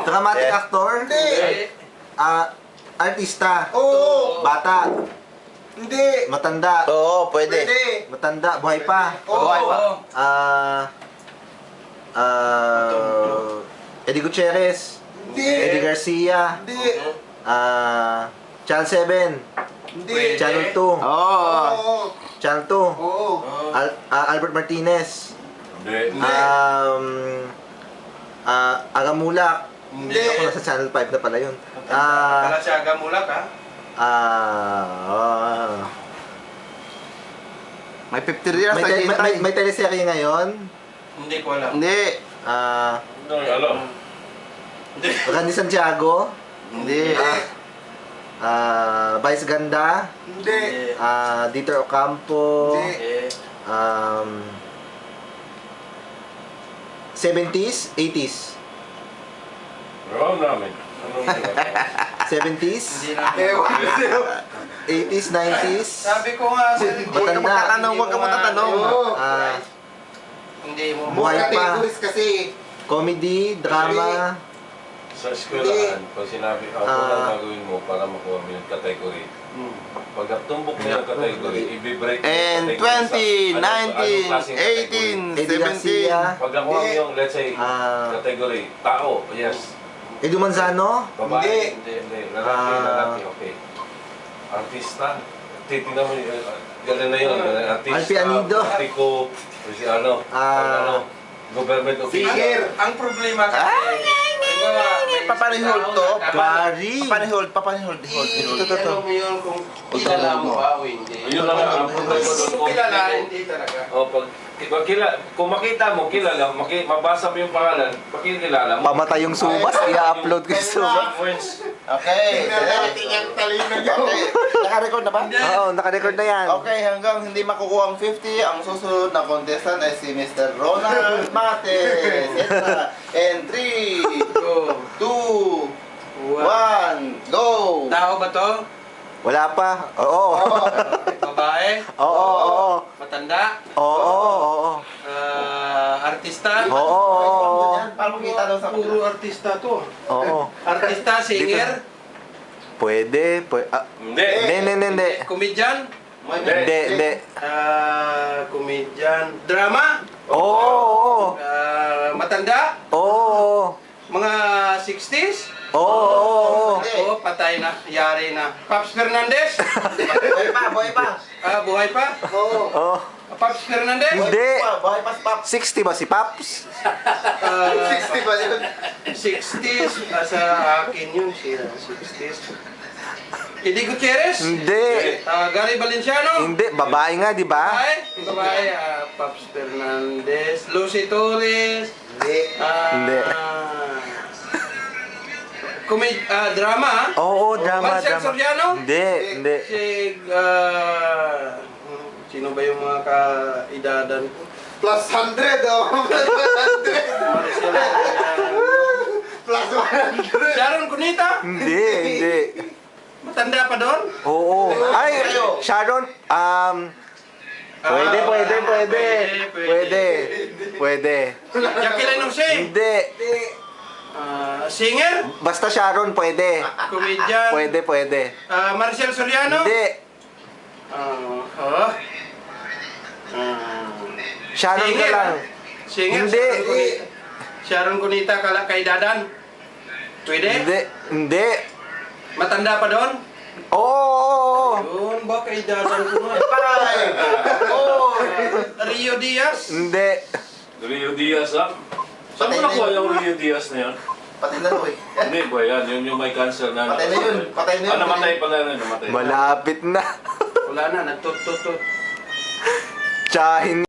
Dramatic Yes. actor? Hindi. Artista? Oo. Bata? Hindi. Matanda? Oo, pwede. Pwede. Matanda? Buhay pa? Oo. Buhay pa. Eddie Gutierrez? Hindi. Eddie Garcia? Hindi. Channel 7? Hindi. Channel 2? Oo. Oo. Channel 2? Oo. Albert Martinez? Hindi. Agamulak? Hindi. Ako nasa Channel 5 na pala yun. Pala siya Agamulak, ha? May 50 years may, na may, hintay. may teleserye ngayon. Hindi ko alam. Hindi. Hindi, alam. Hindi. Randy Santiago. Hindi. Vice Ganda. Hindi. Dieter Ocampo. Hindi. 70s? 80s? Alam namin. Anong ginagawa? 70s? Hindi na. Ewan sa'yo. 80s? 90s? Sabi ko nga, sir. Huwag ka magtatanong, huwag ka magtatanong. Oo. Hindi mo. Buhay Mga pa. categories kasi. Comedy? Drama? Sa eskwelahan, pag sinabi, ako lang gagawin mo para makuha mo yung category. Pag natumbok mo yung category, i-break mo And yung category 20, sa anong 19, klaseng category. 18, Eddie Garcia? 17. Pag nakuha mo yung, let's say, Ah. category, tao, yes. Edu Manzano? Babae, Hindi. hindi. Lalaki, okay. Artista, titignan mo yung, gano'n na yun, artista, Alfie Anido. politiko, o si ano, government official. Singer. Ang problema kasi, Papanihold to. Gary. Papanihold. Ano mo yun kung kilala mo ba o hindi? Yun lang ang problema doon. Kung kilala, hindi talaga. O, kung makita mo, kilala, mabasa mo yung pangalan, makikilala mo. Pamatay yung Subas, i-upload ko yung Subas. Friends. Okay. Tingnan natin yung talino nyo. Okay. Naka-record na ba? Oo, naka-record na yan. Okay, hanggang hindi makukuha ang 50, ang susunod na contestant ay si Mr. Ronald Mates. And 3, Go. 2, 1, go! Tao ba to? Wala pa. Oo. Babae? Oo. Matanda? Oo. Artista? Oo. Para makita daw sa Puro artista to. Oo. Artista, singer, Pwede. Hindi. Hindi. comedian, Hindi. comedian, drama, Oo. matanda, Oo. mga 60s, Oo. patay na, yari na. Paps Fernandez, Buhay pa. buhay pa. Oo. Paps Fernandez, Hindi. Buhay pa si Pop. 60 ba si Paps? 60 ba yun? 60s, sa akin yun siya, 60s. Eddie Gutierrez, Hindi. Gary Valenciano, Hindi. Babae nga, di ba? babae, Paps Fernandez, Lucy Torres, Hindi. drama, Oo, drama. Marcel Soriano, Hindi. si, sino ba yung mga kaidadan ko? Plus 100 oh. Plus 100. Marcel Soriano. Plus 100. Sharon Cunita, Hindi. matanda pa doon? Oo. Ay, Sharon, Pwede. Jacqueline Jose, Hindi. singer, Basta Sharon, pwede. comedian, Pwede. Marcel Soriano, Hindi. Sharon ka lang. Singer, Hindi. Sharon Cunita, kaidadan. Pwede? Hindi. Matanda pa doon? Oo. Yun ba kaidadan ko na? Rio Diaz? Hindi. Rio Diaz, ha? Saan mo nakuha yung Rio Diaz na yan? Pati na to eh. Hindi ba yan? Yun yung may cancer na. Patay na yun. Patay na yun. Namatay pala na, namatay. Malapit na. Wala na, nagtut-tut-tut. Tsahin